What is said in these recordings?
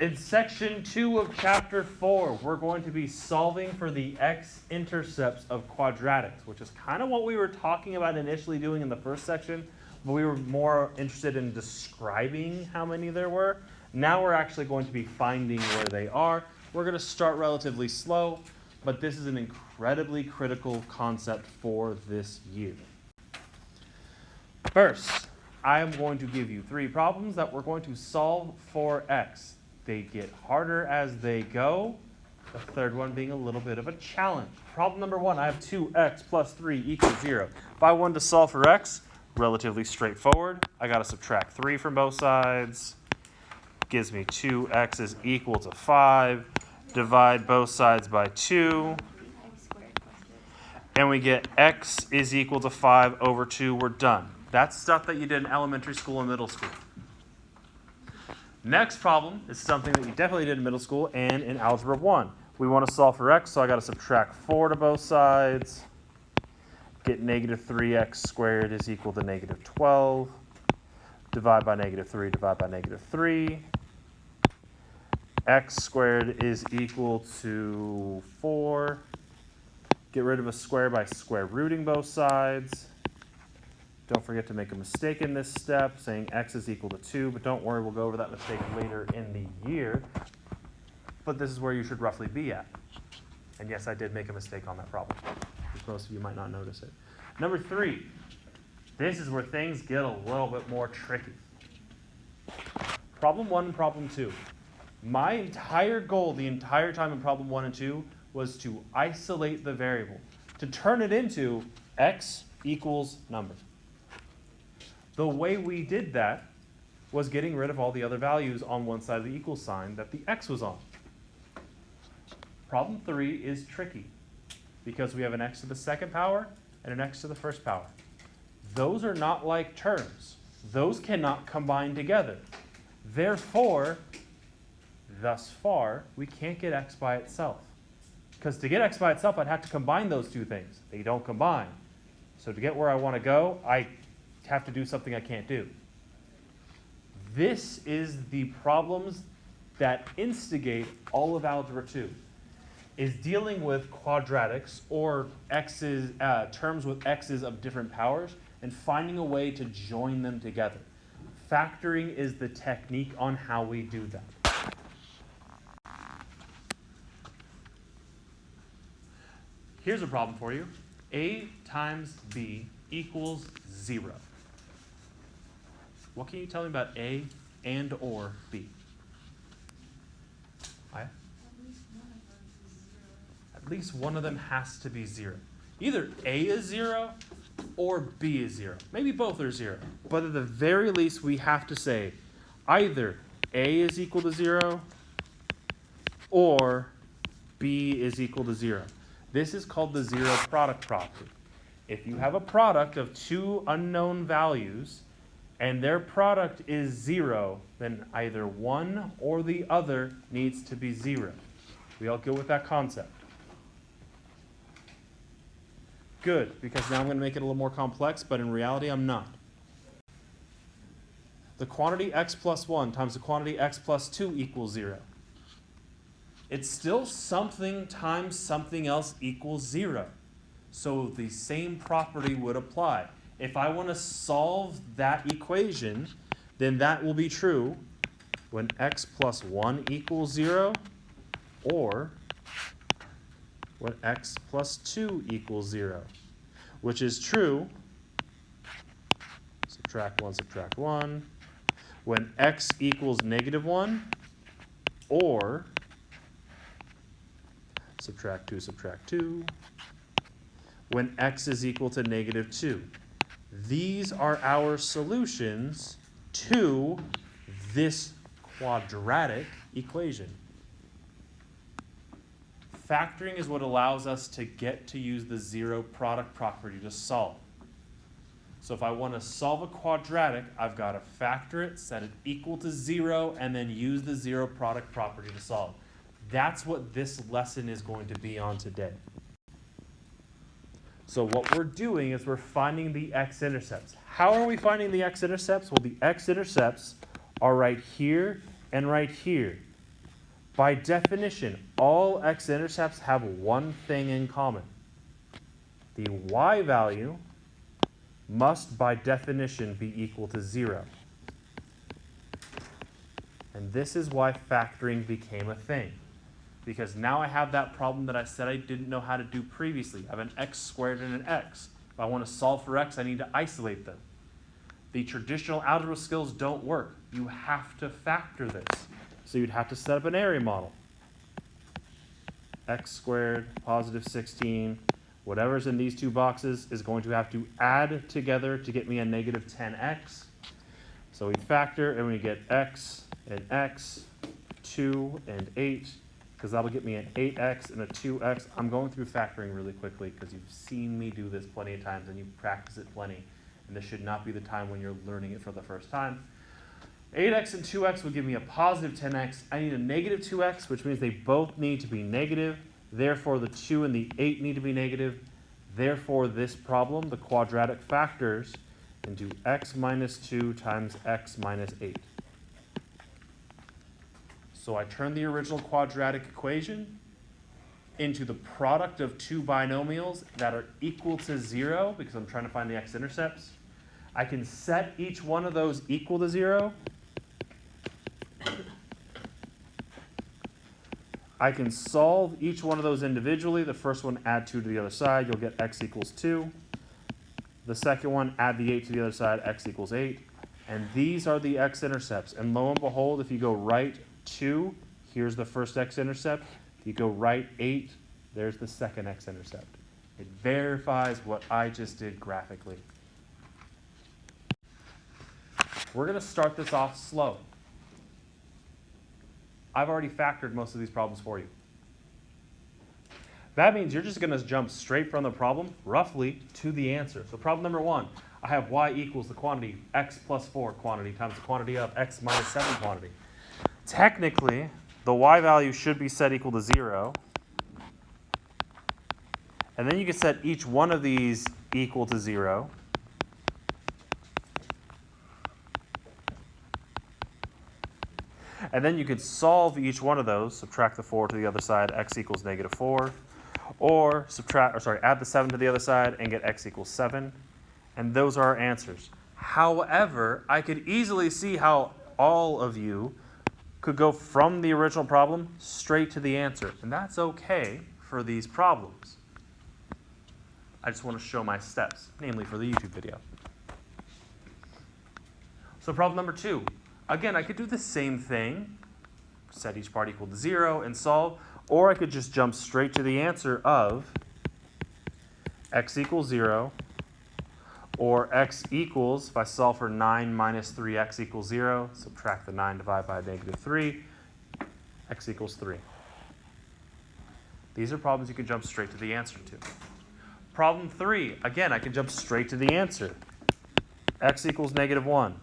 In section 2 of chapter 4, we're going to be solving for the x-intercepts of quadratics, which is kind of what we were talking about initially doing in the first section, but we were more interested in describing how many there were. Now we're actually going to be finding where they are. We're going to start relatively slow, but this is an incredibly critical concept for this year. First, I am going to give you 3 problems that we're going to solve for x. They get harder as they go, the third one being a little bit of a challenge. Problem number 1, I have 2x plus 3 equals 0. If I wanted to solve for x, relatively straightforward. I got to subtract 3 from both sides. Gives me 2x is equal to 5. Divide both sides by 2. And we get x is equal to 5 over 2. We're done. That's stuff that you did in elementary school and middle school. Next problem is something that you definitely did in middle school and in Algebra 1. We want to solve for x, so I got to subtract 4 to both sides. Get negative 3x squared is equal to negative 12. Divide by negative 3, divide by negative 3. X squared is equal to 4. Get rid of a square by square rooting both sides. Don't forget to make a mistake in this step, saying x is equal to 2, but don't worry, we'll go over that mistake later in the year. But this is where you should roughly be at. And yes, I did make a mistake on that problem, because most of you might not notice it. Number 3, this is where things get a little bit more tricky. Problem 1 and problem 2. My entire goal the entire time in problem 1 and 2 was to isolate the variable, to turn it into x equals number. The way we did that was getting rid of all the other values on one side of the equal sign that the x was on. Problem 3 is tricky because we have an x to the second power and an x to the first power. Those are not like terms. Those cannot combine together. Therefore, thus far, we can't get x by itself. Because to get x by itself, I'd have to combine those two things. They don't combine. So to get where I want to go, I have to do something I can't do. This is the problems that instigate all of Algebra 2, is dealing with quadratics or x's, terms with x's of different powers and finding a way to join them together. Factoring is the technique on how we do that. Here's a problem for you. A times b equals 0. What can you tell me about A and or B? Aya? At least one of them has to be 0. Either A is 0 or B is 0. Maybe both are 0. But at the very least, we have to say either A is equal to 0 or B is equal to 0. This is called the zero product property. If you have a product of 2 unknown values and their product is 0, then either one or the other needs to be 0. We all go with that concept. Good, because now I'm going to make it a little more complex, but in reality I'm not. The quantity x plus 1 times the quantity x plus 2 equals 0. It's still something times something else equals 0. So the same property would apply. If I want to solve that equation, then that will be true when x plus 1 equals 0 or when x plus 2 equals 0, which is true, subtract 1, when x equals negative 1 or subtract 2, when x is equal to negative 2. These are our solutions to this quadratic equation. Factoring is what allows us to get to use the zero product property to solve. So if I want to solve a quadratic, I've got to factor it, set it equal to 0, and then use the zero product property to solve. That's what this lesson is going to be on today. So what we're doing is we're finding the x-intercepts. How are we finding the x-intercepts? Well, the x-intercepts are right here and right here. By definition, all x-intercepts have one thing in common. The y value must, by definition, be equal to 0. And this is why factoring became a thing. Because now I have that problem that I said I didn't know how to do previously. I have an x squared and an x. If I want to solve for x, I need to isolate them. The traditional algebra skills don't work. You have to factor this. So you'd have to set up an area model. X squared, positive 16, whatever's in these two boxes is going to have to add together to get me a negative 10x. So we factor and we get x and x, 2 and 8, because that'll get me an 8x and a 2x. I'm going through factoring really quickly because you've seen me do this plenty of times and you practice it plenty. And this should not be the time when you're learning it for the first time. 8x and 2x would give me a positive 10x. I need a negative 2x, which means they both need to be negative. Therefore, the 2 and the 8 need to be negative. Therefore, this problem, the quadratic factors into x minus 2 times x minus 8. So I turn the original quadratic equation into the product of two binomials that are equal to 0 because I'm trying to find the x-intercepts. I can set each one of those equal to 0. I can solve each one of those individually. The first one, add 2 to the other side. You'll get x equals 2. The second one, add the 8 to the other side. X equals 8. And these are the x-intercepts. And lo and behold, if you go right 2, here's the first x-intercept. If you go right 8, there's the second x-intercept. It verifies what I just did graphically. We're going to start this off slow. I've already factored most of these problems for you. That means you're just going to jump straight from the problem, roughly, to the answer. So problem number 1, I have y equals the quantity x plus 4 quantity times the quantity of x minus 7 quantity. Technically, the y value should be set equal to 0. And then you can set each one of these equal to 0. And then you could solve each one of those, subtract the 4 to the other side, x equals negative 4. Or add the 7 to the other side and get x equals 7. And those are our answers. However, I could easily see how all of you could go from the original problem straight to the answer. And that's okay for these problems. I just want to show my steps, namely for the YouTube video. So problem number 2. Again, I could do the same thing, set each part equal to 0 and solve, or I could just jump straight to the answer of x equals 0, or x equals, if I solve for 9 minus 3x equals 0, subtract the 9, divide by negative 3, x equals 3. These are problems you can jump straight to the answer to. Problem 3, again, I can jump straight to the answer. X equals negative 1.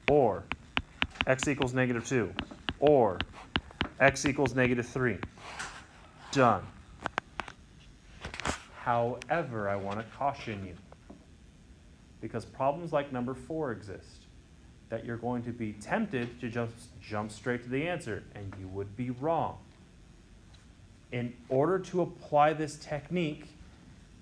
Or x equals negative 2. Or x equals negative 3. Done. However, I want to caution you, because problems like number 4 exist, that you're going to be tempted to just jump straight to the answer, and you would be wrong. In order to apply this technique,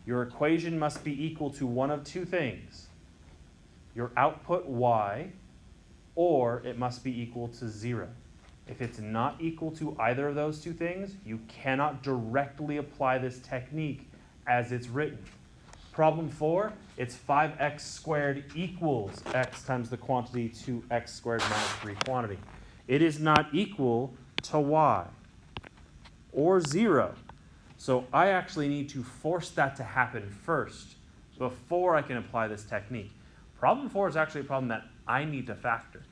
your equation must be equal to one of two things. Your output y, or it must be equal to 0. If it's not equal to either of those two things, you cannot directly apply this technique as it's written. Problem 4, it's 5x squared equals x times the quantity to x squared minus 3 quantity. It is not equal to y or 0. So I actually need to force that to happen first before I can apply this technique. Problem 4 is actually a problem that I need to factor.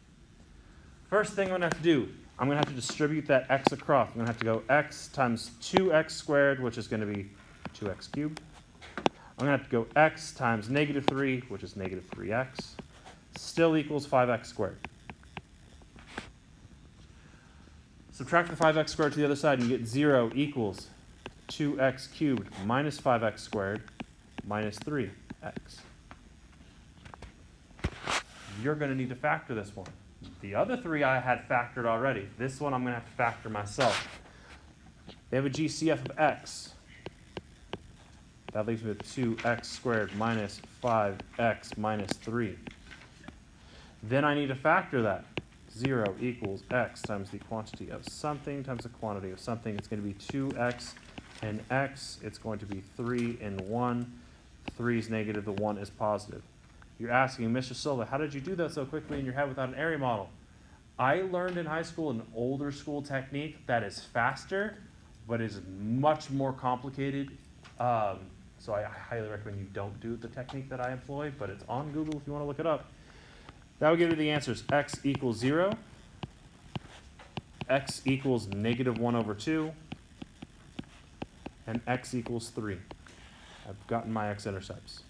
First thing I'm going to have to do, I'm going to have to distribute that x across. I'm going to have to go x times 2x squared, which is going to be 2x cubed. I'm going to have to go x times negative 3, which is negative 3x, still equals 5x squared. Subtract the 5x squared to the other side and you get 0 equals 2x cubed minus 5x squared minus 3x. You're going to need to factor this one. The other three I had factored already. This one I'm going to have to factor myself. They have a GCF of x. That leaves me with 2x squared minus 5x minus 3. Then I need to factor that. 0 equals x times the quantity of something times the quantity of something. It's going to be 2x and x. It's going to be 3 and 1. 3 is negative, the 1 is positive. You're asking, Mr. Silva, how did you do that so quickly in your head without an area model? I learned in high school an older school technique that is faster, but is much more complicated. So I highly recommend you don't do the technique that I employ, but it's on Google if you want to look it up. That will give you the answers. X equals 0, x equals negative 1 over 2, and x equals 3. I've gotten my x-intercepts.